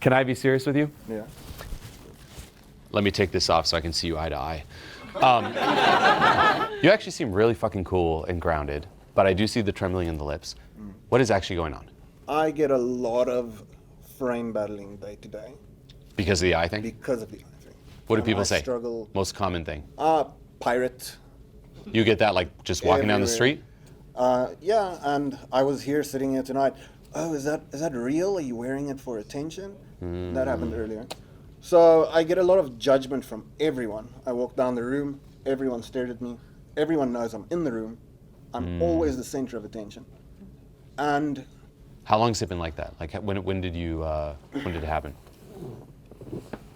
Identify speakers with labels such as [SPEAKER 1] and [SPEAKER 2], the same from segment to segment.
[SPEAKER 1] Can I be serious with you?
[SPEAKER 2] Yeah.
[SPEAKER 1] Let me take this off so I can see you eye to eye. You actually seem really fucking cool and grounded, but I do see the trembling in the lips. What is actually going on?
[SPEAKER 2] I get a lot of frame battling day to day.
[SPEAKER 1] Because of the eye thing?
[SPEAKER 2] Because of the eye thing.
[SPEAKER 1] What do people
[SPEAKER 2] I
[SPEAKER 1] say?
[SPEAKER 2] Struggle.
[SPEAKER 1] Most common thing.
[SPEAKER 2] Pirate.
[SPEAKER 1] You get that like just walking down the street?
[SPEAKER 2] Yeah, and I was here sitting here tonight. Oh, is that real? Are you wearing it for attention? That happened earlier. So I get a lot of judgment from everyone. I walk down the room, everyone stared at me. Everyone knows I'm in the room. I'm always the center of attention. And
[SPEAKER 1] how long has it been like that? Like when did it happen?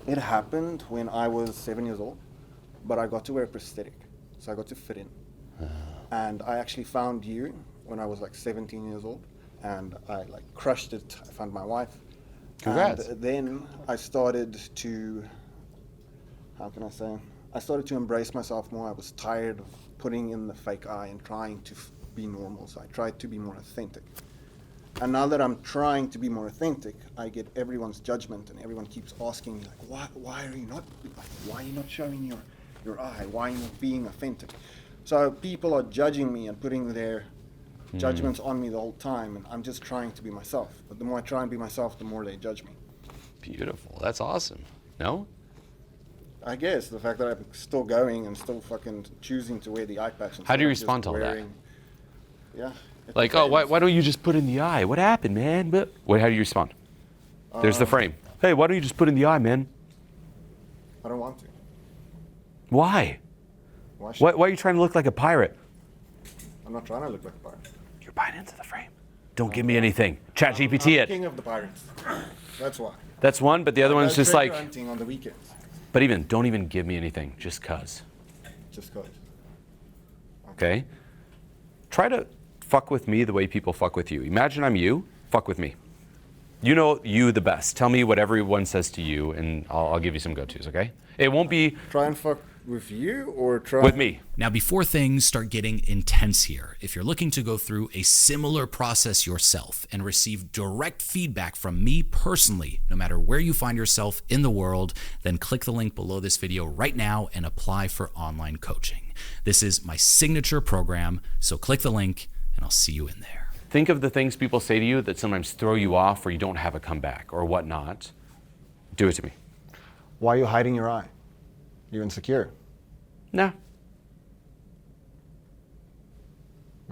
[SPEAKER 2] It happened when I was 7 years old, but I got to wear a prosthetic, so I got to fit in. And I actually found you when I was like 17 years old, and I like crushed it. I found my wife.
[SPEAKER 1] Congrats.
[SPEAKER 2] And then I started to, how can I say? I started to embrace myself more. I was tired of putting in the fake eye and trying to be normal, so I tried to be more authentic. And now that I'm trying to be more authentic, I get everyone's judgment, and everyone keeps asking me like, why are you not showing your eye? Why are you not being authentic? So people are judging me and putting their judgments on me the whole time, and I'm just trying to be myself. But the more I try and be myself, the more they judge me.
[SPEAKER 1] Beautiful. That's awesome. No?
[SPEAKER 2] I guess the fact that I'm still going and still fucking choosing to wear the eye patch.
[SPEAKER 1] How do you respond to all that?
[SPEAKER 2] Yeah.
[SPEAKER 1] Like, oh, why don't you just put in the eye? What happened, man? But wait, how do you respond? There's the frame. Hey, why don't you just put in the eye, man?
[SPEAKER 2] I don't want to.
[SPEAKER 1] Why? Why are you trying to look like a pirate?
[SPEAKER 2] I'm not trying to look like a pirate.
[SPEAKER 1] You're buying into the frame. Don't give me anything. ChatGPT it.
[SPEAKER 2] King of the pirates. That's why.
[SPEAKER 1] That's one, but the other one's just like.
[SPEAKER 2] Hunting on the weekends.
[SPEAKER 1] But don't even give me anything, just cause.
[SPEAKER 2] Just cause.
[SPEAKER 1] Okay? Try to fuck with me the way people fuck with you. Imagine I'm you, fuck with me. You know you the best. Tell me what everyone says to you, and I'll give you some go-tos, okay? It won't be...
[SPEAKER 2] Try and fuck with you, or try...
[SPEAKER 1] With me.
[SPEAKER 3] Now, before things start getting intense here, if you're looking to go through a similar process yourself and receive direct feedback from me personally, no matter where you find yourself in the world, then click the link below this video right now and apply for online coaching. This is my signature program, so click the link and I'll see you in there.
[SPEAKER 1] Think of the things people say to you that sometimes throw you off or you don't have a comeback or whatnot. Do it to me.
[SPEAKER 2] Why are you hiding your eye? You're insecure.
[SPEAKER 1] Nah.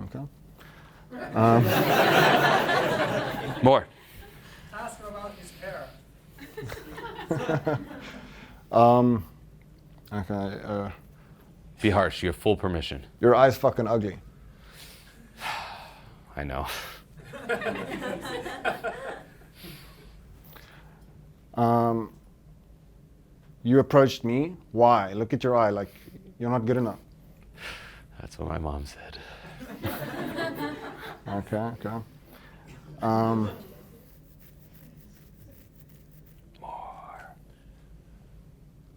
[SPEAKER 2] Okay.
[SPEAKER 1] More.
[SPEAKER 4] Ask him about his hair.
[SPEAKER 2] Okay.
[SPEAKER 1] Be harsh. You have full permission.
[SPEAKER 2] Your eye's fucking ugly.
[SPEAKER 1] I know.
[SPEAKER 2] You approached me. Why? Look at your eye. Like, you're not good enough.
[SPEAKER 1] That's what my mom said.
[SPEAKER 2] Okay.
[SPEAKER 1] More.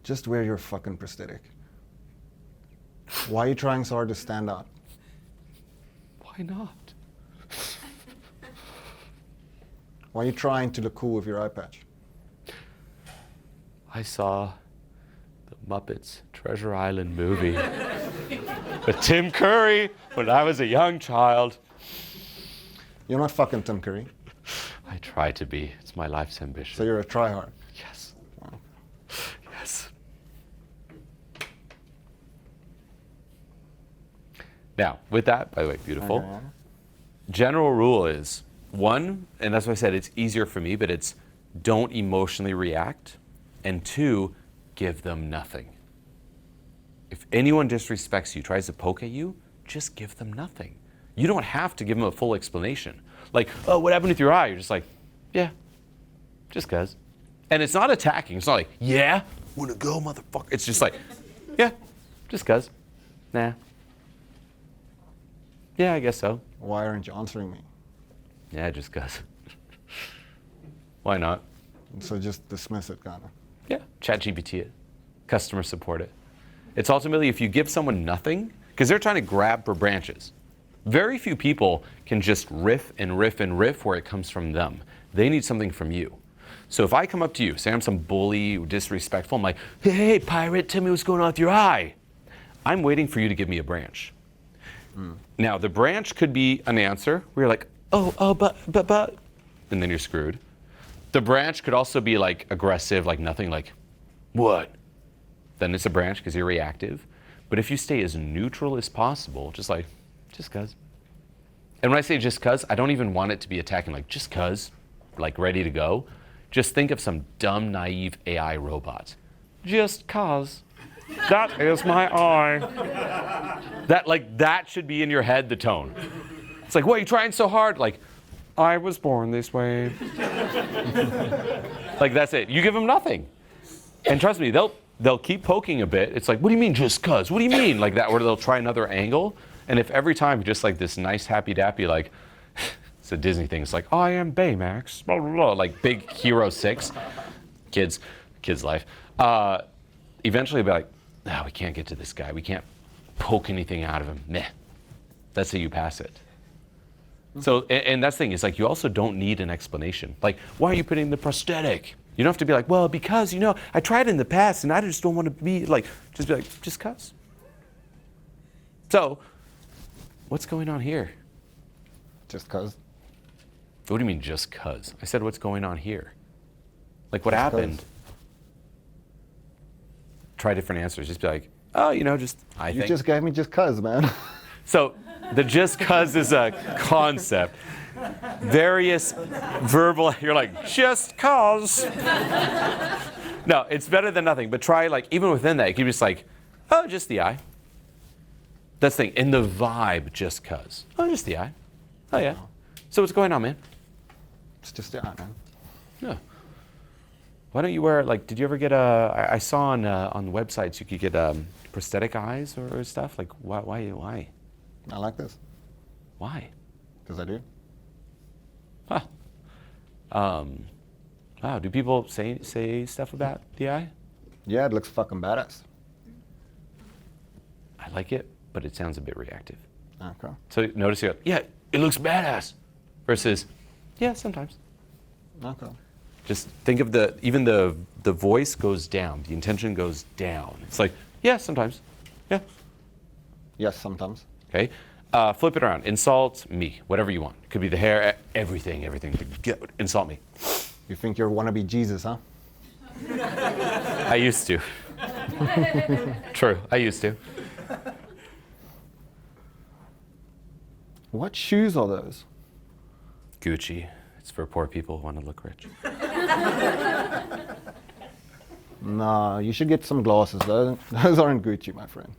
[SPEAKER 2] Just wear your fucking prosthetic. Why are you trying so hard to stand out?
[SPEAKER 1] Why not?
[SPEAKER 2] Why are you trying to look cool with your eye patch?
[SPEAKER 1] I saw the Muppets Treasure Island movie with Tim Curry when I was a young child.
[SPEAKER 2] You're not fucking Tim Curry.
[SPEAKER 1] I try to be. It's my life's ambition.
[SPEAKER 2] So you're a tryhard.
[SPEAKER 1] Yes. Wow. Yes. Now, with that, by the way, beautiful.
[SPEAKER 2] Okay.
[SPEAKER 1] General rule is, one, and that's why I said it's easier for me, but it's don't emotionally react. And two, give them nothing. If anyone disrespects you, tries to poke at you, just give them nothing. You don't have to give them a full explanation. Like, oh, what happened with your eye? You're just like, yeah, just cuz. And it's not attacking. It's not like, yeah, wanna go, motherfucker. It's just like, yeah, just cuz. Nah. Yeah, I guess so.
[SPEAKER 2] Why aren't you answering me?
[SPEAKER 1] Yeah, just cuz. Why not?
[SPEAKER 2] So just dismiss it, kind of.
[SPEAKER 1] Yeah, ChatGPT it, customer support it. It's ultimately if you give someone nothing, because they're trying to grab for branches. Very few people can just riff and riff and riff where it comes from them. They need something from you. So if I come up to you, say I'm some bully, disrespectful, I'm like, hey, pirate, tell me what's going on with your eye. I'm waiting for you to give me a branch. Now, the branch could be an answer where you're like, but, and then you're screwed. The branch could also be like aggressive, like nothing, like, what? Then it's a branch because you're reactive. But if you stay as neutral as possible, just cuz. And when I say just cuz, I don't even want it to be attacking, like just cuz, like ready to go. Just think of some dumb, naive AI robot. Just cuz. That is my eye. That should be in your head, the tone. It's like, what, are you trying so hard? Like, I was born this way. Like, that's it. You give them nothing. And trust me, they'll keep poking a bit. It's like, what do you mean just cuz? What do you mean? Like that, or they'll try another angle. And if every time just like this nice happy dappy, like, it's a Disney thing. It's like, I am Baymax, blah, blah, blah, like big Hero 6. Kids life. Eventually be like, no, we can't get to this guy. We can't poke anything out of him. Meh. That's how you pass it. So, and that's the thing, is like, you also don't need an explanation. Like, why are you putting the prosthetic? You don't have to be like, well, because, I tried in the past and I just don't want to be like, just be like, just cuz. So, what's going on here?
[SPEAKER 2] Just cuz.
[SPEAKER 1] What do you mean, just cuz? I said, what's going on here? Like, what happened? Try different answers. Just be like, oh, just, I think.
[SPEAKER 2] You just gave me just cuz, man.
[SPEAKER 1] So, the just cuz is a concept. Various verbal, you're like, just cuz. No, it's better than nothing. But try, like, even within that, you can be just like, oh, just the eye. That's the thing. In the vibe, just cuz. Oh, just the eye. Oh, yeah. So what's going on, man?
[SPEAKER 2] It's just the eye, man.
[SPEAKER 1] Yeah. Why don't you wear, like, did you ever get I saw on the websites you could get prosthetic eyes or stuff. Like, why?
[SPEAKER 2] I like this.
[SPEAKER 1] Why?
[SPEAKER 2] Because I do.
[SPEAKER 1] Huh. Wow, do people say stuff about the eye?
[SPEAKER 2] Yeah, it looks fucking badass.
[SPEAKER 1] I like it, but it sounds a bit reactive.
[SPEAKER 2] Okay.
[SPEAKER 1] So notice you go, yeah, it looks badass, versus, yeah, sometimes.
[SPEAKER 2] Okay.
[SPEAKER 1] Just think of even the voice goes down, the intention goes down. It's like, yeah, sometimes, yeah.
[SPEAKER 2] Yes, sometimes.
[SPEAKER 1] Okay, flip it around. Insult me, whatever you want. It could be the hair, everything. Insult me.
[SPEAKER 2] You think you're wannabe Jesus, huh?
[SPEAKER 1] I used to. True, I used to.
[SPEAKER 2] What shoes are those?
[SPEAKER 1] Gucci. It's for poor people who want to look rich.
[SPEAKER 2] Nah, you should get some glasses. Those aren't Gucci, my friend.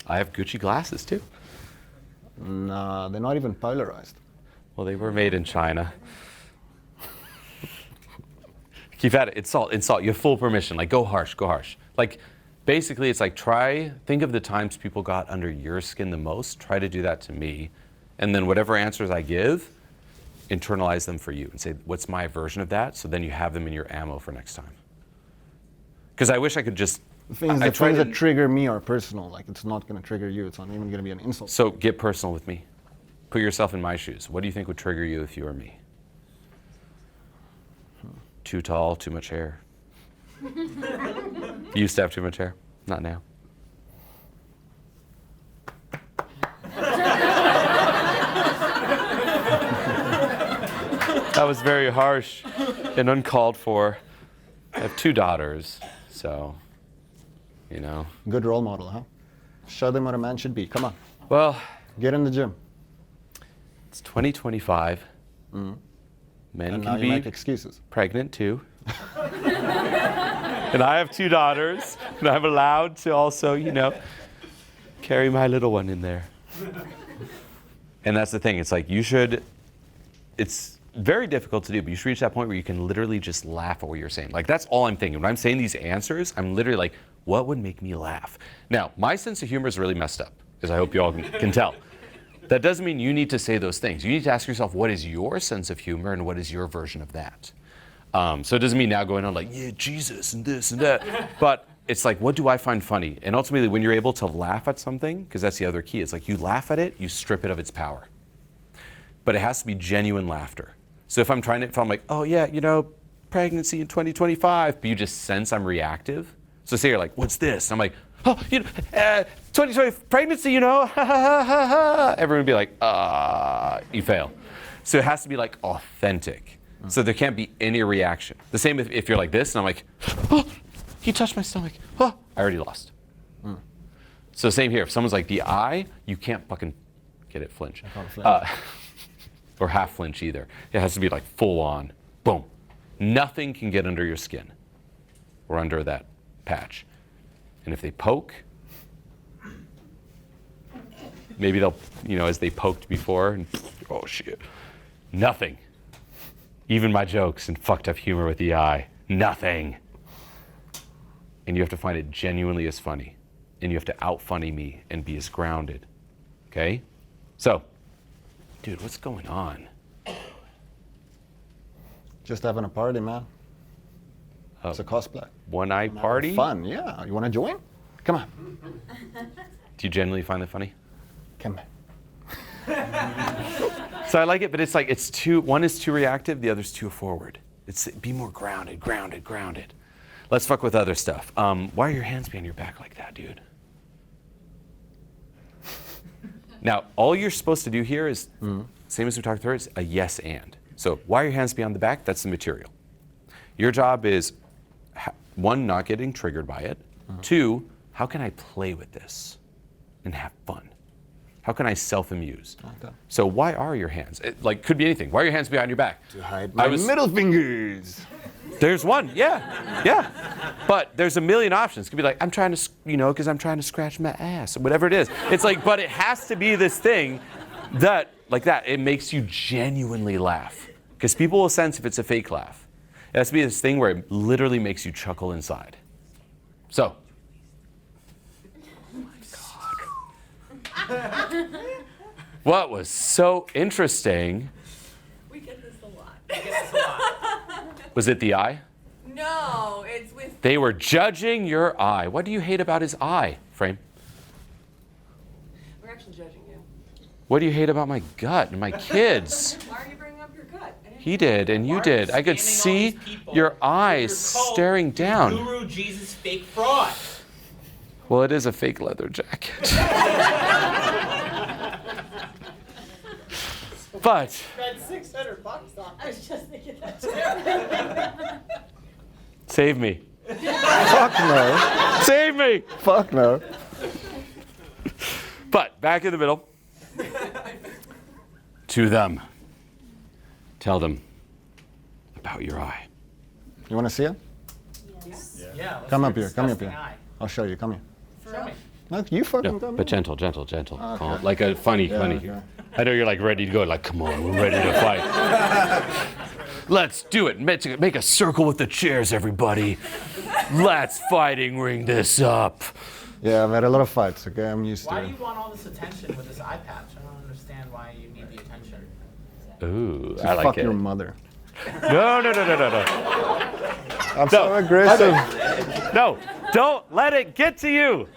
[SPEAKER 1] I have Gucci glasses too.
[SPEAKER 2] Nah, they're not even polarized.
[SPEAKER 1] Well, they were made in China. Keep at it. Insult. You have full permission. Like, go harsh. Like, basically, it's like, think of the times people got under your skin the most. Try to do that to me. And then whatever answers I give, internalize them for you and say, what's my version of that? So then you have them in your ammo for next time. Because I wish I could just...
[SPEAKER 2] The things that trigger me are personal. Like, it's not going to trigger you. It's not even going to be an insult.
[SPEAKER 1] So get personal with me. Put yourself in my shoes. What do you think would trigger you if you were me? Too tall, too much hair. You used to have too much hair. Not now. That was very harsh and uncalled for. I have 2 daughters, so,
[SPEAKER 2] Good role model, huh? Show them what a man should be. Come on.
[SPEAKER 1] Well,
[SPEAKER 2] Get in the gym.
[SPEAKER 1] it's 2025. Men
[SPEAKER 2] And now
[SPEAKER 1] can
[SPEAKER 2] you make
[SPEAKER 1] be
[SPEAKER 2] excuses.
[SPEAKER 1] pregnant too. And I have 2 daughters, and I'm allowed to also, carry my little one in there. And that's the thing. It's like it's very difficult to do, but you should reach that point where you can literally just laugh at what you're saying. Like, that's all I'm thinking. When I'm saying these answers, I'm literally like, what would make me laugh? Now, my sense of humor is really messed up, as I hope you all can tell. That doesn't mean you need to say those things. You need to ask yourself, what is your sense of humor and what is your version of that? So it doesn't mean now going on like, yeah, Jesus and this and that. But it's like, what do I find funny? And ultimately, when you're able to laugh at something, because that's the other key, it's like you laugh at it, you strip it of its power. But it has to be genuine laughter. So if I'm like, oh yeah, pregnancy in 2025, but you just sense I'm reactive. So say you're like, what's this? I'm like, oh, 2020 pregnancy, ha ha ha ha ha. Everyone would be like, you fail. So it has to be like authentic. So there can't be any reaction. The same if you're like this, and I'm like, oh, he touched my stomach. Oh, I already lost. So same here. If someone's like the eye, you can't fucking get it flinch.
[SPEAKER 2] I can't flinch.
[SPEAKER 1] Or half flinch either. It has to be like full on. Boom. Nothing can get under your skin or under that patch. And if they poke, maybe they'll, as they poked before, and oh shit, nothing. Even my jokes and fucked up humor with the eye, nothing. And you have to find it genuinely as funny. And you have to out-funny me and be as grounded. Okay? So, dude, what's going on?
[SPEAKER 2] Just having a party, man. It's a cosplay.
[SPEAKER 1] One-eye party?
[SPEAKER 2] Fun, yeah. You want to join? Come on.
[SPEAKER 1] Do you genuinely find it funny?
[SPEAKER 2] Come on.
[SPEAKER 1] So I like it, but it's like one is too reactive, the other's too forward. It's be more grounded. Let's fuck with other stuff. Why are your hands behind your back like that, dude? Now, all you're supposed to do here is, same as we talked through, is a yes and. So why are your hands behind the back? That's the material. Your job is, one, not getting triggered by it. Two, how can I play with this and have fun? How can I self-amuse? Okay. So why are your hands? Could be anything. Why are your hands behind your back?
[SPEAKER 2] To hide my middle fingers.
[SPEAKER 1] There's one, yeah. But there's a million options. It could be like, I'm trying to, because I'm trying to scratch my ass, or whatever it is. It's like, but it has to be this thing that, like that, it makes you genuinely laugh. Because people will sense if it's a fake laugh. It has to be this thing where it literally makes you chuckle inside. So. Oh my God. What was so interesting?
[SPEAKER 5] We get this a lot.
[SPEAKER 1] Was it the eye?
[SPEAKER 5] No, it's with...
[SPEAKER 1] They were judging your eye. What do you hate about his eye, Frame?
[SPEAKER 5] We're actually judging you.
[SPEAKER 1] What do you hate about my gut and my kids?
[SPEAKER 5] Why are you bringing up your gut?
[SPEAKER 1] He did, and you did. I could see your eyes staring down.
[SPEAKER 6] Guru Jesus fake fraud.
[SPEAKER 1] Well, it is a fake leather jacket. But
[SPEAKER 4] Spent $600 on.
[SPEAKER 5] I was just thinking that too.
[SPEAKER 1] save me.
[SPEAKER 2] Fuck no.
[SPEAKER 1] Save me.
[SPEAKER 2] Fuck no.
[SPEAKER 1] But back in the middle. To them. Tell them about your eye.
[SPEAKER 2] You want to see it?
[SPEAKER 6] Yeah.
[SPEAKER 2] Come up here. Come up here.
[SPEAKER 6] Eye.
[SPEAKER 2] I'll show you. Come here.
[SPEAKER 6] Show me.
[SPEAKER 2] No, you fucking
[SPEAKER 1] No,
[SPEAKER 2] come
[SPEAKER 1] but
[SPEAKER 2] here.
[SPEAKER 1] gentle.
[SPEAKER 2] Okay.
[SPEAKER 1] Calm. Like a funny.
[SPEAKER 2] okay.
[SPEAKER 1] I know you're like ready to go. Like, come on, we're ready to fight. Let's do it. Make a circle with the chairs, everybody. Let's fighting ring this up.
[SPEAKER 2] Yeah, I've had a lot of fights, okay? I'm used
[SPEAKER 6] Why
[SPEAKER 2] to
[SPEAKER 6] do
[SPEAKER 2] it.
[SPEAKER 6] you want all this attention with this eye patch? I don't understand why you need the attention.
[SPEAKER 1] Ooh,
[SPEAKER 2] To
[SPEAKER 1] I like
[SPEAKER 2] fuck
[SPEAKER 1] it.
[SPEAKER 2] your mother.
[SPEAKER 1] No.
[SPEAKER 2] I'm so aggressive.
[SPEAKER 1] No, don't let it get to you.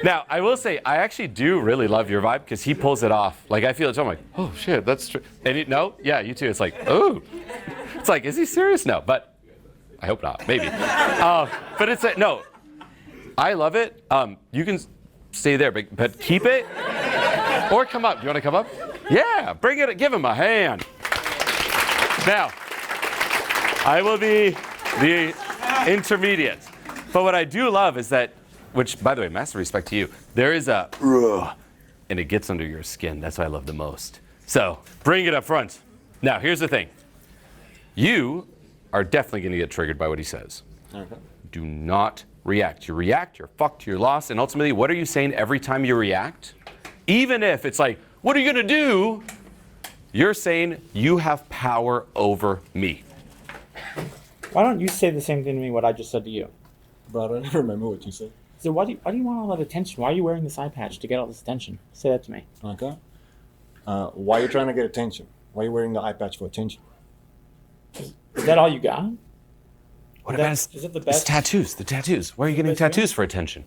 [SPEAKER 1] Now, I will say, I actually do really love your vibe because he pulls it off. Like, I feel it, so I'm like, oh shit, that's true. And no? Yeah, you too. It's like, oh. It's like, is he serious? No, but I hope not, maybe. But it's like, no, I love it. You can stay there, but keep it. Or come up. Do you want to come up? Yeah, bring it, give him a hand. Now, I will be the intermediate. But what I do love is that, which, by the way, massive respect to you, there is a, and it gets under your skin. That's what I love the most. So, bring it up front. Now, here's the thing. You are definitely going to get triggered by what he says.
[SPEAKER 2] Okay.
[SPEAKER 1] Do not react. You react, you're fucked, you're lost, and ultimately, what are you saying every time you react? Even if it's like, what are you going to do? You're saying, you have power over me.
[SPEAKER 7] Why don't you say the same thing to me what I just said to you?
[SPEAKER 2] But I don't remember what you said.
[SPEAKER 7] So why do you want all that attention? Why are you wearing this eye patch to get all this attention? Say that to me.
[SPEAKER 2] Okay. Why are you trying to get attention? Why are you wearing the eye patch for attention?
[SPEAKER 7] Is that all you got?
[SPEAKER 1] What
[SPEAKER 7] Is
[SPEAKER 1] about
[SPEAKER 7] it the
[SPEAKER 1] his
[SPEAKER 7] best?
[SPEAKER 1] tattoos? The tattoos. Why are you getting
[SPEAKER 7] best
[SPEAKER 1] tattoos for attention?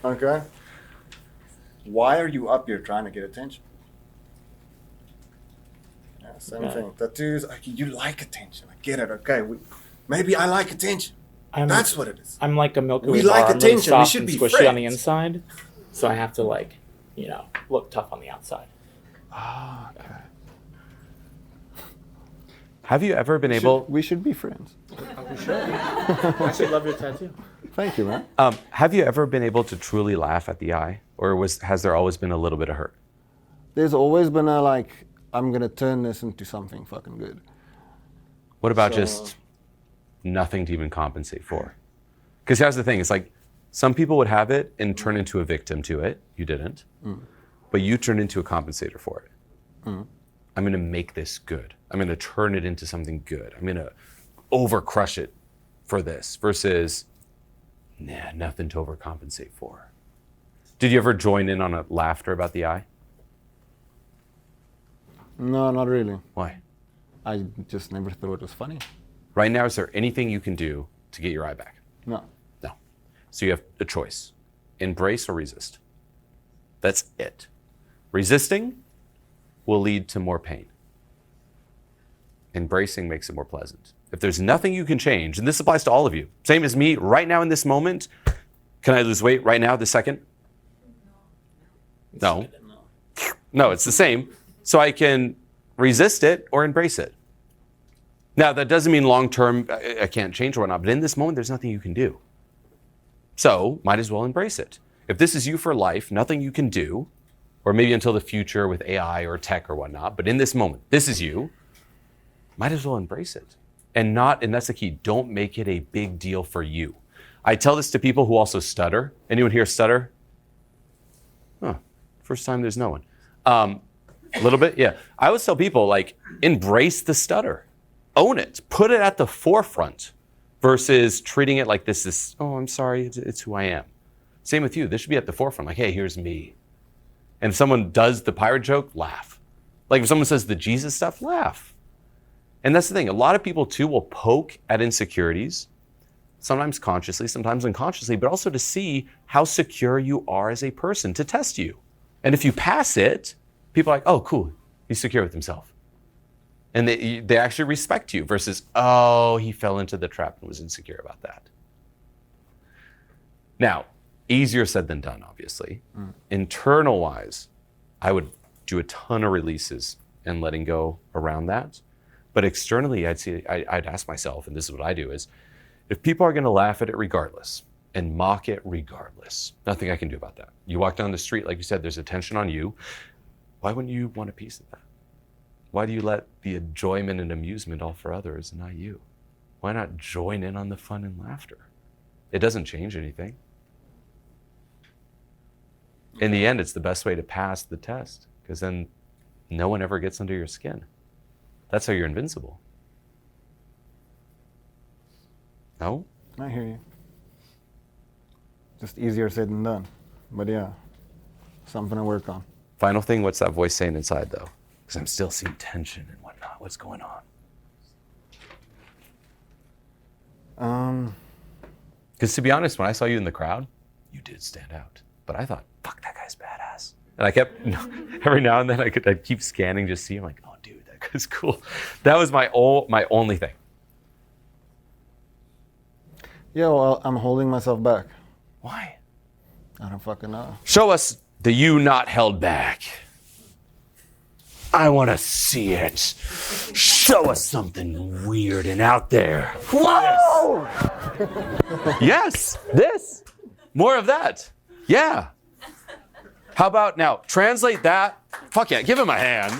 [SPEAKER 2] Okay. Why are you up here trying to get attention? Yeah, same thing. Tattoos, like, you like attention. I get it. Okay, maybe I like attention. That's what it is.
[SPEAKER 7] I'm like a Milky Way
[SPEAKER 2] We
[SPEAKER 7] bar.
[SPEAKER 2] like
[SPEAKER 7] I'm really
[SPEAKER 2] attention. We
[SPEAKER 7] soft
[SPEAKER 2] should
[SPEAKER 7] and
[SPEAKER 2] be
[SPEAKER 7] squishy on the
[SPEAKER 2] friends.
[SPEAKER 7] inside, so I have to like, look tough on the outside.
[SPEAKER 1] Ah, okay. Have you ever been able?
[SPEAKER 2] We should be friends.
[SPEAKER 7] I actually love your tattoo.
[SPEAKER 2] Thank you, man.
[SPEAKER 1] Have you ever been able to truly laugh at the eye, or has there always been a little bit of hurt?
[SPEAKER 2] There's always been a like, I'm gonna turn this into something fucking good.
[SPEAKER 1] What about
[SPEAKER 2] So-
[SPEAKER 1] just nothing to even compensate for? Because here's the thing: it's like some people would have it and turn into a victim to it. You didn't, but you turned into a compensator for it. I'm going to make this good. I'm going to turn it into something good. I'm going to overcrush it for this versus, nothing to overcompensate for. Did you ever join in on a laughter about the eye?
[SPEAKER 2] No, not really.
[SPEAKER 1] Why?
[SPEAKER 2] I just never thought it was funny.
[SPEAKER 1] Right now, is there anything you can do to get your eye back?
[SPEAKER 2] No.
[SPEAKER 1] No. So you have a choice: embrace or resist. That's it. Resisting will lead to more pain. Embracing makes it more pleasant. If there's nothing you can change, and this applies to all of you, same as me right now in this moment, can I lose weight right now, this second? No. No, it's the same. So I can resist it or embrace it. Now, that doesn't mean long-term I can't change or whatnot, but in this moment, there's nothing you can do. So might as well embrace it. If this is you for life, nothing you can do, or maybe until the future with AI or tech or whatnot, but in this moment, this is you, might as well embrace it. And that's the key, don't make it a big deal for you. I tell this to people who also stutter. Anyone here stutter? Huh, first time there's no one. A little bit, yeah. I always tell people, like, embrace the stutter. Own it, put it at the forefront versus treating it like this is, oh, I'm sorry, it's who I am. Same with you, this should be at the forefront, like, hey, here's me. And if someone does the pirate joke, laugh. Like if someone says the Jesus stuff, laugh. And that's the thing, a lot of people too will poke at insecurities, sometimes consciously, sometimes unconsciously, but also to see how secure you are as a person, to test you. And if you pass it, people are like, oh, cool, he's secure with himself. And they actually respect you versus, oh, he fell into the trap and was insecure about that. Now, easier said than done, obviously. Internal-wise, I would do a ton of releases and letting go around that. But externally, I'd ask myself, and this is what I do, is if people are going to laugh at it regardless and mock it regardless, nothing I can do about that. You walk down the street, like you said, there's attention on you. Why wouldn't you want a piece of that? Why do you let the enjoyment and amusement all for others and not you? Why not join in on the fun and laughter? It doesn't change anything. In the end, it's the best way to pass the test, because then no one ever gets under your skin. That's how you're invincible. No?
[SPEAKER 2] I hear you. Just easier said than done. But yeah, something to work on.
[SPEAKER 1] Final thing, what's that voice saying inside, though? Because I'm still seeing tension and whatnot. What's going on? Because to be honest, when I saw you in the crowd, you did stand out. But I thought, fuck, that guy's badass. And I kept, every now and then I'd keep scanning, just see him like, oh, dude, that guy's cool. That was my only thing.
[SPEAKER 2] Yeah, well, I'm holding myself back.
[SPEAKER 1] Why?
[SPEAKER 2] I don't fucking know.
[SPEAKER 1] Show us the you not held back. I want to see it. Show us something weird and out there. Whoa! Yes, this. More of that. Yeah. How about now, translate that. Fuck yeah, give him a hand.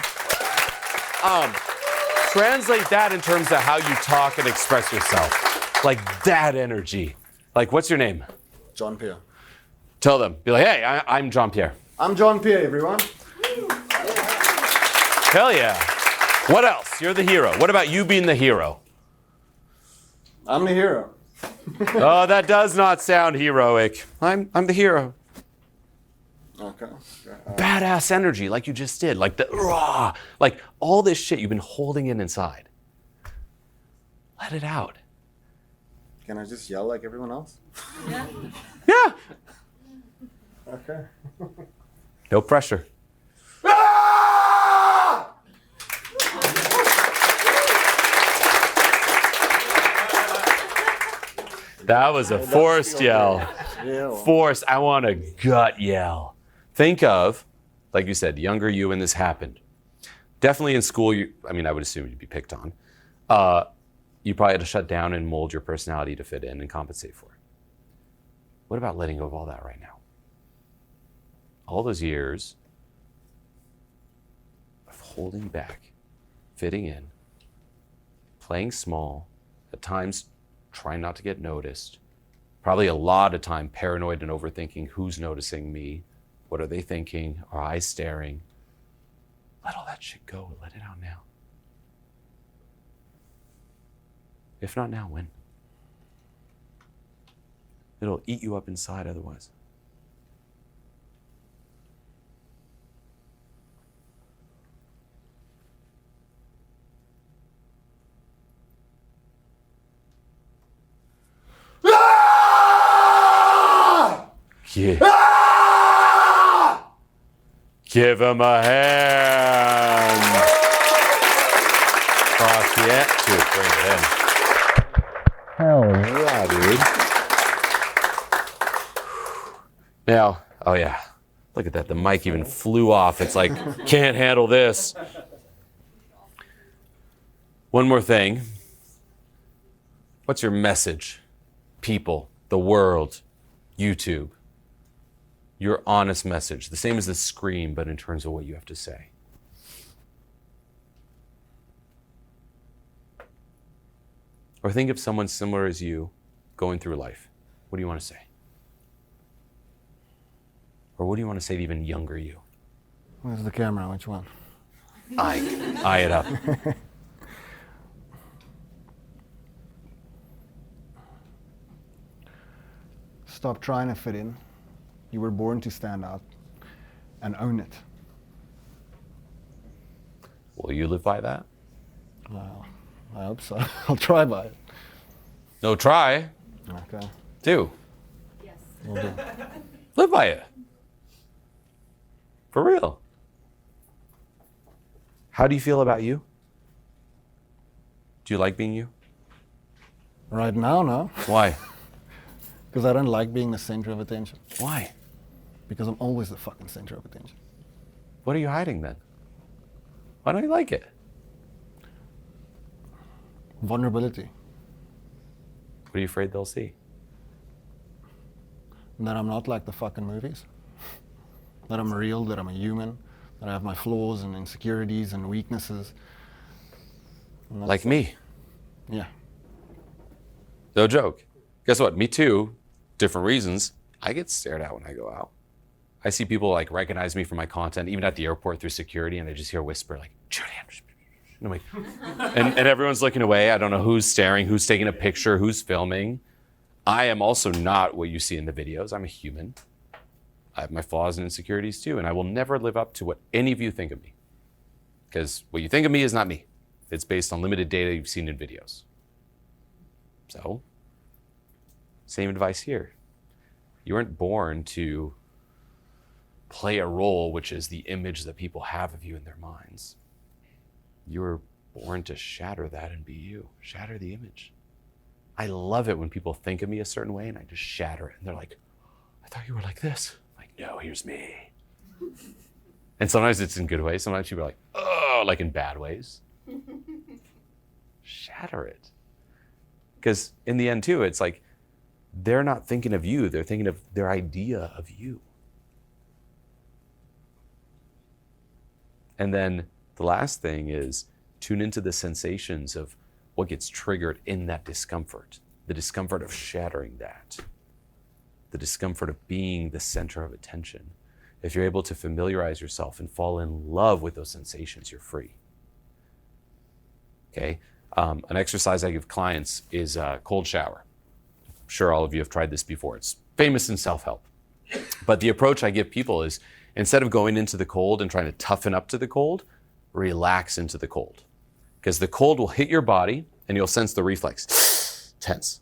[SPEAKER 1] Translate that in terms of how you talk and express yourself. Like that energy. Like, what's your name?
[SPEAKER 2] John Pierre.
[SPEAKER 1] Tell them. Be like, hey, I'm Jean-Pierre.
[SPEAKER 2] I'm John Pierre, everyone.
[SPEAKER 1] Hell yeah. What else? You're the hero. What about you being the hero?
[SPEAKER 2] I'm the hero.
[SPEAKER 1] Oh, that does not sound heroic. I'm the hero.
[SPEAKER 2] Okay.
[SPEAKER 1] Badass energy, like you just did. Like the raw, like all this shit you've been holding in inside. Let it out.
[SPEAKER 2] Can I just yell like everyone else?
[SPEAKER 1] Yeah.
[SPEAKER 2] Okay.
[SPEAKER 1] No pressure. That was a forced yell.
[SPEAKER 2] Yeah.
[SPEAKER 1] Forced. I want a gut yell. Think of, like you said, younger you when this happened. Definitely in school, I would assume you'd be picked on. You probably had to shut down and mold your personality to fit in and compensate for it. What about letting go of all that right now? All those years of holding back, fitting in, playing small, at times trying not to get noticed, probably a lot of time paranoid and overthinking who's noticing me, what are they thinking, are eyes staring? Let all that shit go, let it out now. If not now, when? It'll eat you up inside otherwise. Yeah. Give him a hand. Cross the dude, bring it in. Hell yeah, dude. Now, oh yeah, look at that. The mic even flew off. It's like, can't handle this. One more thing. What's your message? People, the world, YouTube. Your honest message, the same as the scream, but in terms of what you have to say. Or think of someone similar as you going through life. What do you want to say? Or what do you want to say to even younger you?
[SPEAKER 2] Where's the camera? Which one?
[SPEAKER 1] Eye it up.
[SPEAKER 2] Stop trying to fit in. You were born to stand out and own it.
[SPEAKER 1] Will you live by that?
[SPEAKER 2] Well, I hope so. I'll try by it.
[SPEAKER 1] No, try.
[SPEAKER 2] Okay.
[SPEAKER 1] Do.
[SPEAKER 5] Yes.
[SPEAKER 2] Will do.
[SPEAKER 1] Live by it. For real. How do you feel about you? Do you like being you?
[SPEAKER 2] Right now, no.
[SPEAKER 1] Why?
[SPEAKER 2] Because I don't like being the center of attention.
[SPEAKER 1] Why?
[SPEAKER 2] Because I'm always the fucking center of attention.
[SPEAKER 1] What are you hiding then? Why don't you like it?
[SPEAKER 2] Vulnerability.
[SPEAKER 1] What are you afraid they'll see?
[SPEAKER 2] That I'm not like the fucking movies. That I'm real, that I'm a human, that I have my flaws and insecurities and weaknesses. And
[SPEAKER 1] Like me.
[SPEAKER 2] Yeah.
[SPEAKER 1] No joke. Guess what? Me too. Different reasons. I get stared at when I go out. I see people like recognize me for my content, even at the airport through security, and I just hear a whisper like, Julien. And I'm like, and everyone's looking away. I don't know who's staring, who's taking a picture, who's filming. I am also not what you see in the videos. I'm a human. I have my flaws and insecurities too, and I will never live up to what any of you think of me. Because what you think of me is not me. It's based on limited data you've seen in videos. So, same advice here. You weren't born to play a role which is the image that people have of you in their minds. You were born to shatter that and be you. Shatter the image. I love it when people think of me a certain way and I just shatter it. And they're like, I thought you were like this. I'm like, no, here's me. And sometimes it's in good ways. Sometimes people are like, oh, like in bad ways. Shatter it. Because in the end too, it's like, they're not thinking of you. They're thinking of their idea of you. And then the last thing is tune into the sensations of what gets triggered in that discomfort. The discomfort of shattering that. The discomfort of being the center of attention. If you're able to familiarize yourself and fall in love with those sensations, you're free. Okay? An exercise I give clients is a cold shower. I'm sure all of you have tried this before. It's famous in self-help. But the approach I give people is instead of going into the cold and trying to toughen up to the cold, relax into the cold. Because the cold will hit your body and you'll sense the reflex. Tense.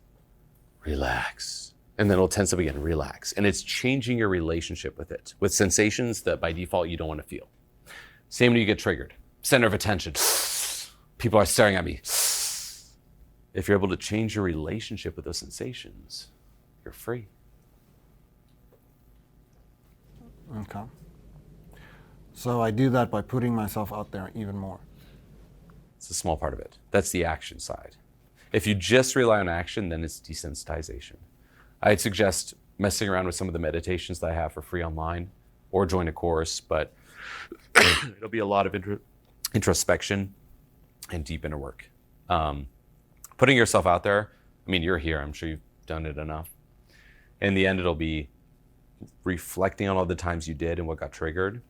[SPEAKER 1] Relax. And then it'll tense up again. Relax. And it's changing your relationship with it, with sensations that by default you don't want to feel. Same when you get triggered. Center of attention. People are staring at me. If you're able to change your relationship with those sensations, you're free.
[SPEAKER 2] Okay. So I do that by putting myself out there even more.
[SPEAKER 1] It's a small part of it. That's the action side. If you just rely on action, then it's desensitization. I'd suggest messing around with some of the meditations that I have for free online, or join a course, but it'll be a lot of introspection and deep inner work. Putting yourself out there, I mean, you're here, I'm sure you've done it enough. In the end, it'll be reflecting on all the times you did and what got triggered,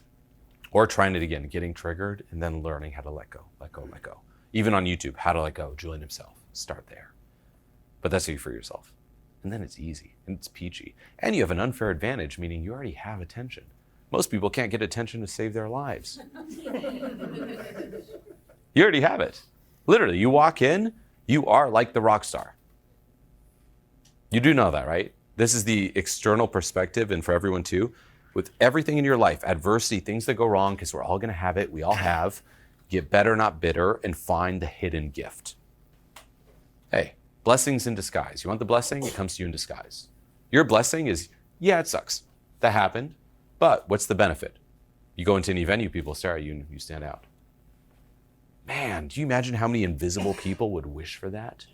[SPEAKER 1] or trying it again, getting triggered, and then learning how to let go, let go, let go. Even on YouTube, how to let go, Julien Himself, start there. But that's how you free yourself. And then it's easy, and it's peachy. And you have an unfair advantage, meaning you already have attention. Most people can't get attention to save their lives. You already have it. Literally, you walk in, you are like the rock star. You do know that, right? This is the external perspective, and for everyone too. With everything in your life, adversity, things that go wrong, because we're all going to have it, we all have, get better, not bitter, and find the hidden gift. Hey, blessings in disguise. You want the blessing? It comes to you in disguise. Your blessing is, yeah, it sucks. That happened. But what's the benefit? You go into any venue, people stare at you and you stand out. Man, do you imagine how many invisible people would wish for that?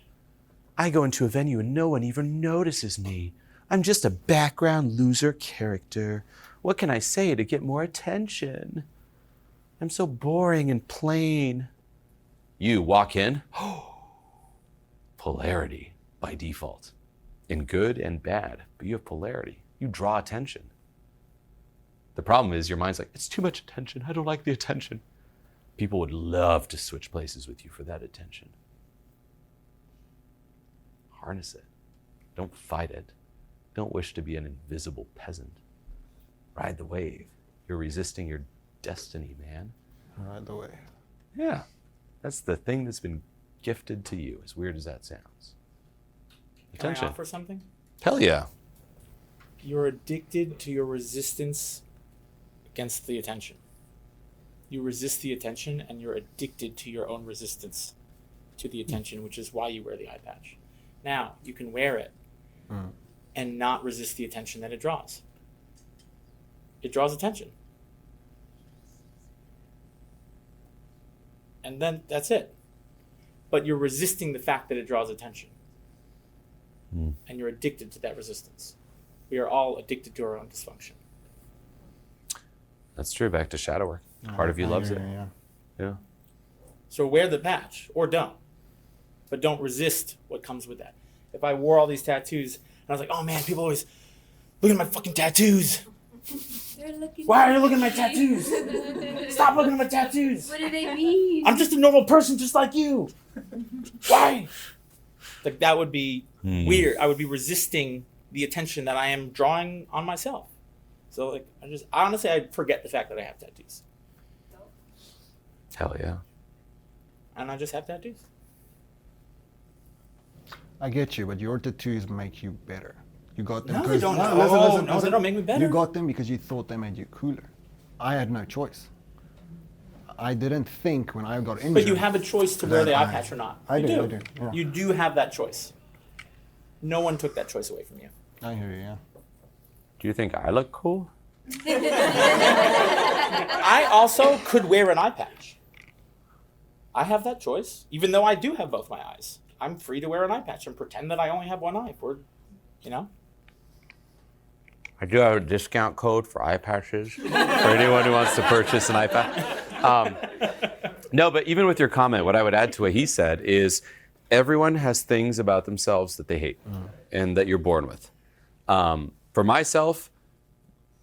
[SPEAKER 1] I go into a venue and no one even notices me. I'm just a background loser character. What can I say to get more attention? I'm so boring and plain. You walk in, polarity by default, in good and bad, but you have polarity. You draw attention. The problem is your mind's like, it's too much attention. I don't like the attention. People would love to switch places with you for that attention. Harness it. Don't fight it. Don't wish to be an invisible peasant. Ride the wave. You're resisting your destiny, man.
[SPEAKER 2] Ride the wave.
[SPEAKER 1] Yeah. That's the thing that's been gifted to you, as weird as that sounds.
[SPEAKER 7] Can
[SPEAKER 1] Attention.
[SPEAKER 7] I offer something?
[SPEAKER 1] Hell yeah.
[SPEAKER 7] You're addicted to your resistance against the attention. You resist the attention and you're addicted to your own resistance to the attention, which is why you wear the eye patch. Now, you can wear it and not resist the attention that it draws. It draws attention. And then that's it. But you're resisting the fact that it draws attention. And you're addicted to that resistance. We are all addicted to our own dysfunction.
[SPEAKER 1] That's true. Back to shadow work. Part of you loves it. Yeah.
[SPEAKER 7] So wear the patch, or don't. But don't resist what comes with that. If I wore all these tattoos, and I was like, oh man, people always look at my fucking tattoos. Why are you looking at my tattoos? Stop looking at my tattoos.
[SPEAKER 8] What do they mean?
[SPEAKER 7] I'm just a normal person just like you. Why? Like, that would be weird. I would be resisting the attention that I am drawing on myself. So like, honestly, I forget the fact that I have tattoos.
[SPEAKER 1] Hell yeah.
[SPEAKER 7] And I just have tattoos.
[SPEAKER 2] I get you, but your tattoos make you better. You got them.
[SPEAKER 7] No, they
[SPEAKER 2] 'cause-
[SPEAKER 7] don't.
[SPEAKER 2] listen,
[SPEAKER 7] No, they don't make me better.
[SPEAKER 2] You got them because you thought they made you cooler. I had no choice. I didn't think when I got injured.
[SPEAKER 7] But you have a choice to wear the
[SPEAKER 2] that
[SPEAKER 7] eye patch or not.
[SPEAKER 2] I
[SPEAKER 7] You
[SPEAKER 2] do. Yeah.
[SPEAKER 7] You do have that choice. No one took that choice away from you.
[SPEAKER 2] I hear you, yeah.
[SPEAKER 1] Do you think I look cool?
[SPEAKER 7] I also could wear an eye patch. I have that choice, even though I do have both my eyes. I'm free to wear an eye patch and pretend that I only have one eye for, you know?
[SPEAKER 1] I do have a discount code for eye patches for anyone who wants to purchase an eye patch. No, but even with your comment, what I would add to what he said is everyone has things about themselves that they hate and that you're born with. For myself,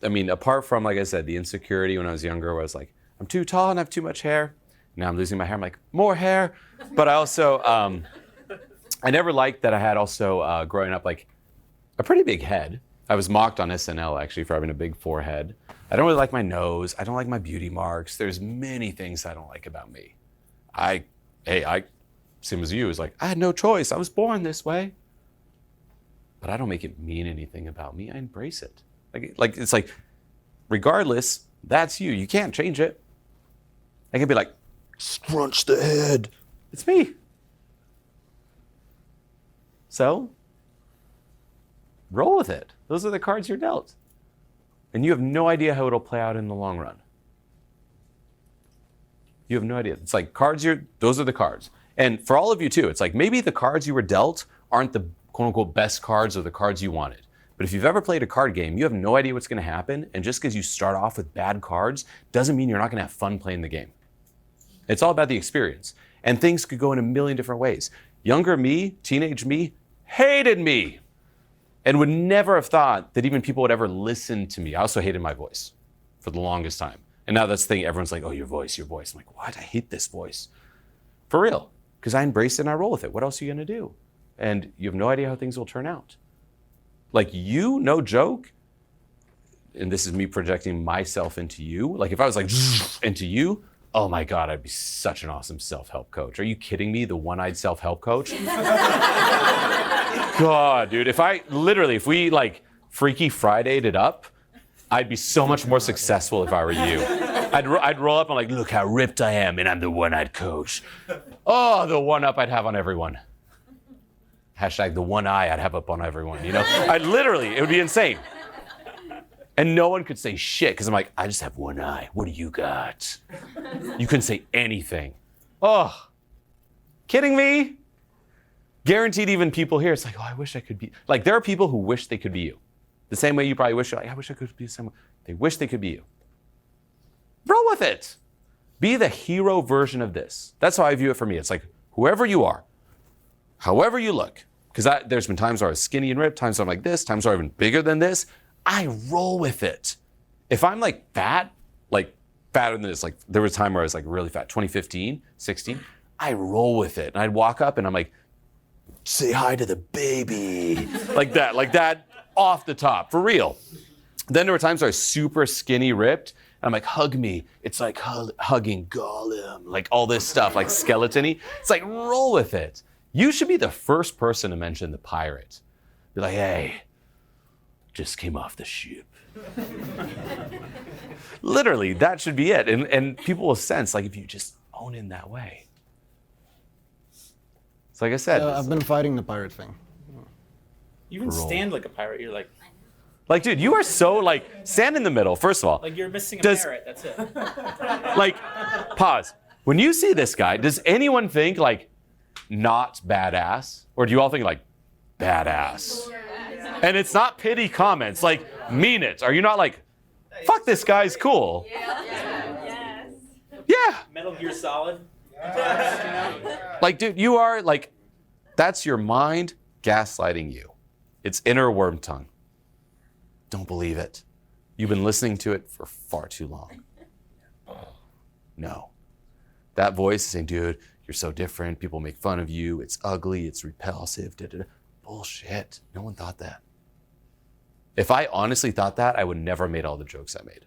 [SPEAKER 1] I mean, apart from, like I said, the insecurity when I was younger, where I was like, I'm too tall and I have too much hair. Now I'm losing my hair. I'm like, more hair. But I also, I never liked that I had also, growing up, like a pretty big head. I was mocked on SNL, actually, for having a big forehead. I don't really like my nose. I don't like my beauty marks. There's many things I don't like about me. Same as you, is like, I had no choice. I was born this way. But I don't make it mean anything about me. I embrace it. Like it's like, regardless, that's you. You can't change it. I can be like, scrunch the head. It's me. So, roll with it. Those are the cards you're dealt. And you have no idea how it'll play out in the long run. You have no idea. It's like those are the cards. And for all of you too, it's like maybe the cards you were dealt aren't the quote unquote best cards or the cards you wanted. But if you've ever played a card game, you have no idea what's going to happen. And just because you start off with bad cards doesn't mean you're not going to have fun playing the game. It's all about the experience. And things could go in a million different ways. Younger me, teenage me, hated me. And would never have thought that even people would ever listen to me. I also hated my voice for the longest time. And now that's the thing, everyone's like, oh, your voice, your voice. I'm like, what? I hate this voice. For real. Because I embrace it and I roll with it. What else are you going to do? And you have no idea how things will turn out. Like you, no joke, and this is me projecting myself into you. Like if I was like into you, oh my God, I'd be such an awesome self-help coach. Are you kidding me? The one-eyed self-help coach? God, dude, if we like Freaky Friday'd it up, I'd be so much more successful if I were you. I'd roll up and like, look how ripped I am, and I'm the one-eyed coach. Oh, the one-up I'd have on everyone. Hashtag the one eye I'd have up on everyone, you know? It would be insane. And no one could say shit, because I'm like, I just have one eye. What do you got? You couldn't say anything. Oh, kidding me? Guaranteed even people here, it's like, oh, I wish I could be. Like, there are people who wish they could be you. The same way you probably wish, like, I wish I could be someone. They wish they could be you. Roll with it. Be the hero version of this. That's how I view it for me. It's like, whoever you are, however you look, because there's been times where I was skinny and ripped, times where I'm like this, times where I'm even bigger than this. I roll with it. If I'm like fat, like fatter than this, like there was a time where I was like really fat, 2015, 16, I roll with it. And I'd walk up and I'm like, say hi to the baby. like that off the top, for real. Then there were times where I was super skinny, ripped, and I'm like, hug me. It's like hugging Gollum, like all this stuff, like skeleton-y. It's like, roll with it. You should be the first person to mention the pirate. Be like, hey, just came off the ship. Literally, that should be it. And people will sense, like, if you just own in that way. So like I said.
[SPEAKER 2] I've been fighting the pirate thing.
[SPEAKER 7] You even stand like a pirate. You're
[SPEAKER 1] like, dude, you are so, like, stand in the middle, first of all.
[SPEAKER 7] like you're missing a parrot. That's it.
[SPEAKER 1] Like, pause. When you see this guy, does anyone think, like, not badass? Or do you all think, like, badass? And it's not pity comments, like, mean it. Are you not like, fuck, this guy's cool?
[SPEAKER 5] Yes.
[SPEAKER 1] Yeah.
[SPEAKER 7] Metal Gear Solid.
[SPEAKER 1] Like, dude, you are, like, that's your mind gaslighting you. It's inner worm tongue. Don't believe it. You've been listening to it for far too long. No. That voice is saying, dude, you're so different. People make fun of you. It's ugly. It's repulsive. Bullshit. No one thought that. If I honestly thought that, I would never have made all the jokes I made.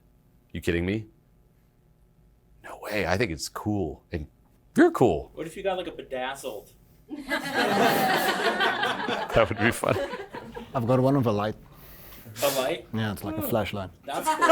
[SPEAKER 1] You kidding me? No way. I think it's cool. And you're cool.
[SPEAKER 7] What if you got like a bedazzled?
[SPEAKER 1] That would be fun.
[SPEAKER 2] I've got one with a light.
[SPEAKER 7] A light?
[SPEAKER 2] Yeah, it's like a flashlight.
[SPEAKER 7] That's cool.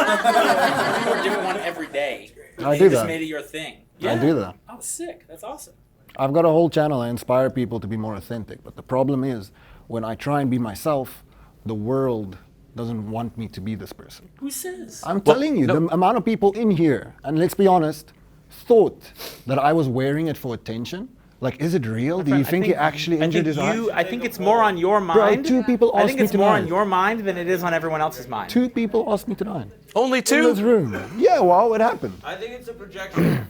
[SPEAKER 7] Or a different one every day.
[SPEAKER 2] I
[SPEAKER 7] You
[SPEAKER 2] do
[SPEAKER 7] just
[SPEAKER 2] that.
[SPEAKER 7] made it your thing.
[SPEAKER 2] I do that.
[SPEAKER 7] Oh, sick. That's awesome.
[SPEAKER 2] I've got a whole channel. I inspire people to be more authentic. But the problem is, when I try and be myself, the world doesn't want me to be this person.
[SPEAKER 7] Who says?
[SPEAKER 2] I'm telling you,
[SPEAKER 1] no.
[SPEAKER 2] the amount of people in here, and let's be honest, thought that I was wearing it for attention. Like, is it real? Do you think he actually injured his eye?
[SPEAKER 7] I think it's more on your mind.
[SPEAKER 2] 2 people
[SPEAKER 7] I
[SPEAKER 2] asked
[SPEAKER 7] think
[SPEAKER 2] me
[SPEAKER 7] it's more on
[SPEAKER 2] tonight.
[SPEAKER 7] your mind than it is on everyone else's mind.
[SPEAKER 2] 2 people asked me tonight.
[SPEAKER 1] Only
[SPEAKER 2] In this
[SPEAKER 1] 2?
[SPEAKER 2] room. Yeah, well, it happened.
[SPEAKER 4] I think it's a projection.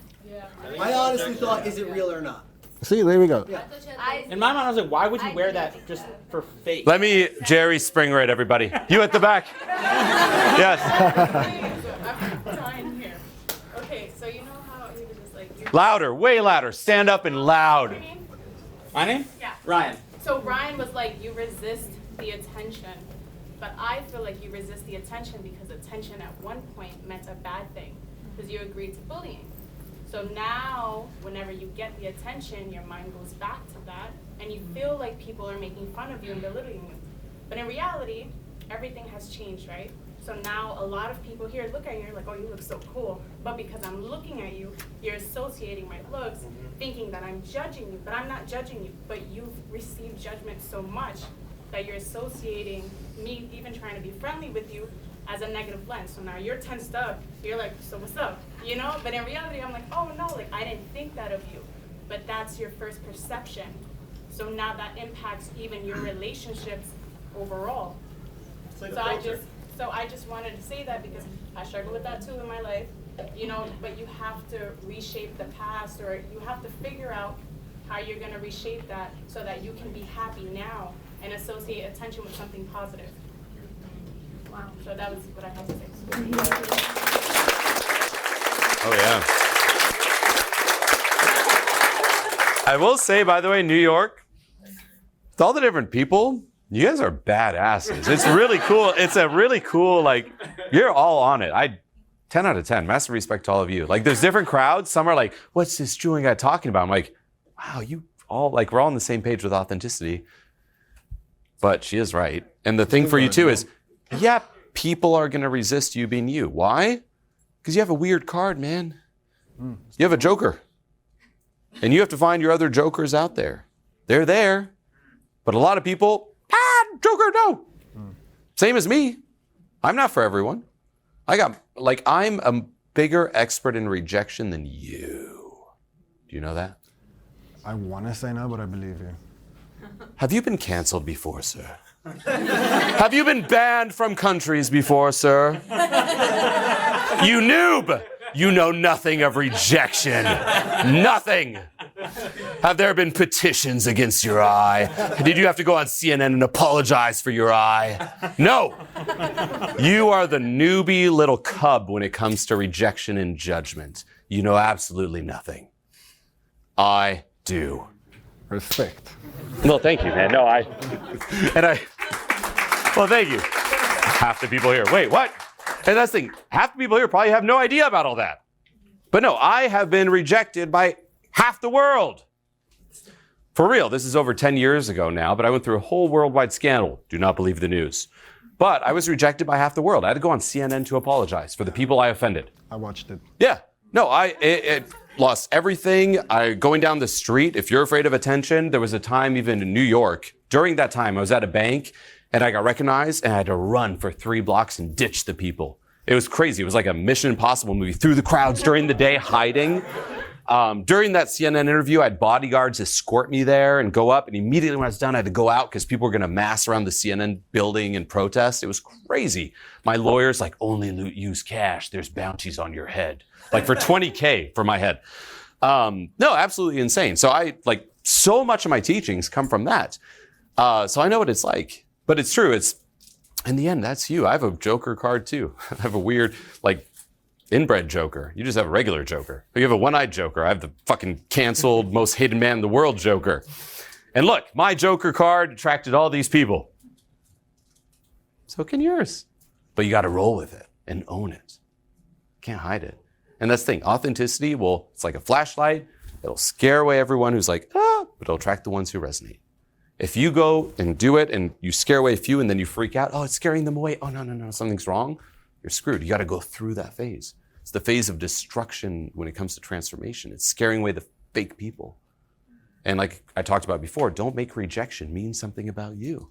[SPEAKER 4] I honestly thought, is it real or not?
[SPEAKER 2] See, there we go.
[SPEAKER 7] In my mind, I was like, why would you wear that just for fake?
[SPEAKER 1] Let me, Jerry Springer it, everybody. You at the back. Yes.
[SPEAKER 8] I'm trying here. Okay, so you know how he was just like.
[SPEAKER 1] Louder, way louder. Stand up and loud.
[SPEAKER 7] My name?
[SPEAKER 8] Yeah.
[SPEAKER 7] Ryan.
[SPEAKER 8] So Ryan was like, you resist the attention, but I feel like you resist the attention because attention at one point meant a bad thing, because you agreed to bullying. So now, whenever you get the attention, your mind goes back to that, and you feel like people are making fun of you and belittling you. But in reality, everything has changed, right? So now a lot of people here look at you, you're like, oh, you look so cool. But because I'm looking at you, you're associating my looks, thinking that I'm judging you, but I'm not judging you. But you've received judgment so much that you're associating me even trying to be friendly with you as a negative lens. So now you're tensed up, you're like, so what's up? You know? But in reality, I'm like, oh no, like I didn't think that of you. But that's your first perception. So now that impacts even your relationships overall. So I just wanted to say that because I struggle with that too in my life, you know, but you have to reshape the past, or you have to figure out how you're gonna reshape that so that you can be happy now and associate attention with something positive. Wow. So that was what I had to say.
[SPEAKER 1] Oh, yeah. I will say, by the way, New York, with all the different people, you guys are badasses. It's really cool. It's a really cool, like, you're all on it. 10 out of 10, massive respect to all of you. Like, there's different crowds. Some are like, what's this Julien guy talking about? I'm like, wow, you all, like, we're all on the same page with authenticity. But she is right. And the thing for you, too, is, yeah, people are going to resist you being you. Why? Because you have a weird card, man. You have a joker. And you have to find your other jokers out there. They're there. But a lot of people, joker, no. Same as me. I'm not for everyone. I'm a bigger expert in rejection than you. Do you know that?
[SPEAKER 2] I want to say no, but I believe you.
[SPEAKER 1] Have you been canceled before, sir? Have you been banned from countries before, sir? You noob! You know nothing of rejection. Nothing. Have there been petitions against your eye? Did you have to go on CNN and apologize for your eye? No. You are the newbie little cub when it comes to rejection and judgment. You know absolutely nothing. I do.
[SPEAKER 2] Respect.
[SPEAKER 1] Well, thank you, man. Well, thank you. Half the people here. Wait, what? And that's the thing. Half the people here probably have no idea about all that. But no, I have been rejected by half the world. For real, this is over 10 years ago now, but I went through a whole worldwide scandal. Do not believe the news. But I was rejected by half the world. I had to go on CNN to apologize for the people I offended.
[SPEAKER 2] I watched it.
[SPEAKER 1] Yeah. No, it lost everything. Going down the street, if you're afraid of attention, there was a time even in New York. During that time, I was at a bank and I got recognized and I had to run for 3 blocks and ditch the people. It was crazy. It was like a Mission Impossible movie, through the crowds during the day, hiding. During that CNN interview, I had bodyguards escort me there and go up. And immediately when I was done, I had to go out because people were going to mass around the CNN building and protest. It was crazy. My lawyer's like, only use cash. There's bounties on your head. Like for $20K for my head. No, absolutely insane. So so much of my teachings come from that. So I know what it's like. But it's true. In the end, that's you. I have a Joker card too. I have a weird, inbred Joker. You just have a regular Joker. You have a one-eyed Joker. I have the fucking canceled, most hated man in the world Joker. And look, my Joker card attracted all these people. So can yours. But you got to roll with it and own it. Can't hide it. And that's the thing. Authenticity it's like a flashlight. It'll scare away everyone who's like, but it'll attract the ones who resonate. If you go and do it and you scare away a few and then you freak out, it's scaring them away. Oh, no, something's wrong. You're screwed. You got to go through that phase. It's the phase of destruction when it comes to transformation. It's scaring away the fake people. And like I talked about before, don't make rejection mean something about you.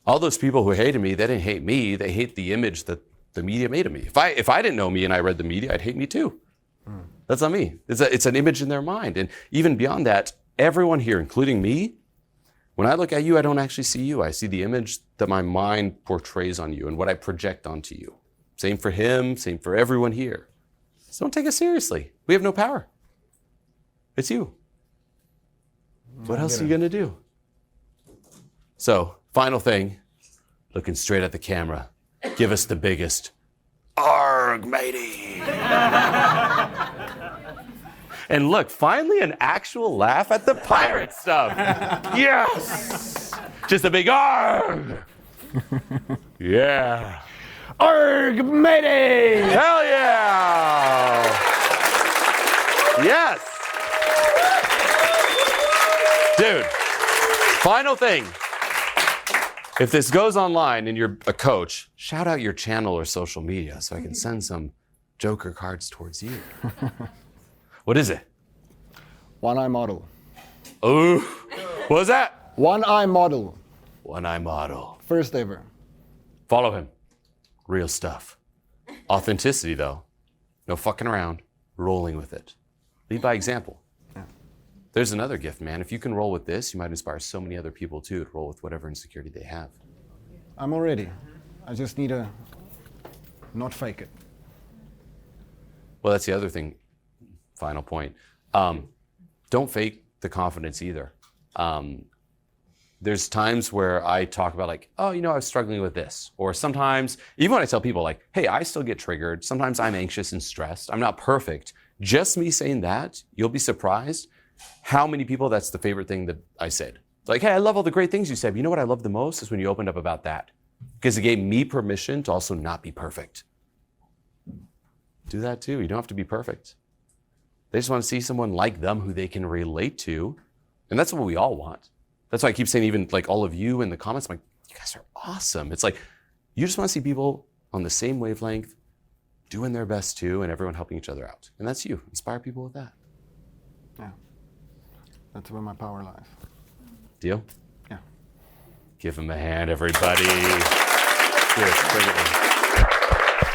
[SPEAKER 1] All those people who hated me, they didn't hate me. They hate the image that the media made of me. If I didn't know me and I read the media, I'd hate me too. That's not me. It's an image in their mind. And even beyond that, everyone here, including me, when I look at you, I don't actually see you. I see the image that my mind portrays on you and what I project onto you. Same for him, same for everyone here. So don't take us seriously. We have no power. It's you. What else are you going to do? So, final thing, looking straight at the camera. Give us the biggest, arg, matey. And look, finally an actual laugh at the pirate stuff. Yes! Just a big arg. Yeah. Arg, matey! Hell yeah! Yes! Dude, final thing. if this goes online and you're a coach, shout out your channel or social media so I can send some Joker cards towards you. What is it?
[SPEAKER 2] One-eye model.
[SPEAKER 1] Oh, what was that?
[SPEAKER 2] One-eye model.
[SPEAKER 1] One-eye model.
[SPEAKER 2] First ever.
[SPEAKER 1] Follow him. Real stuff. Authenticity, though. No fucking around. Rolling with it. Lead by example.
[SPEAKER 2] Yeah.
[SPEAKER 1] There's another gift, man. If you can roll with this, you might inspire so many other people, too, to roll with whatever insecurity they have.
[SPEAKER 2] I'm all ready. I just need to not fake it.
[SPEAKER 1] Well, that's the other thing. Final point. Don't fake the confidence either. There's times where I talk about like, oh, you know, I was struggling with this. Or sometimes, even when I tell people like, hey, I still get triggered. Sometimes I'm anxious and stressed. I'm not perfect. Just me saying that, you'll be surprised how many people that's the favorite thing that I said. Like, hey, I love all the great things you said. But you know what I love the most is when you opened up about that. Because it gave me permission to also not be perfect. Do that too. You don't have to be perfect. They just want to see someone like them who they can relate to. And that's what we all want. That's why I keep saying, even like all of you in the comments, I'm like, you guys are awesome. It's like, you just want to see people on the same wavelength, doing their best too, and everyone helping each other out. And that's you. Inspire people with that.
[SPEAKER 2] Yeah. That's where my power lies.
[SPEAKER 1] Deal?
[SPEAKER 2] Yeah.
[SPEAKER 1] Give him a hand, everybody. Here, bring it in.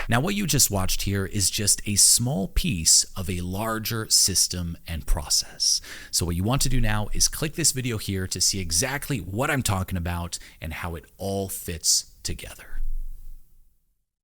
[SPEAKER 3] Now, what you just watched here is just a small piece of a larger system and process. So what you want to do now is click this video here to see exactly what I'm talking about and how it all fits together.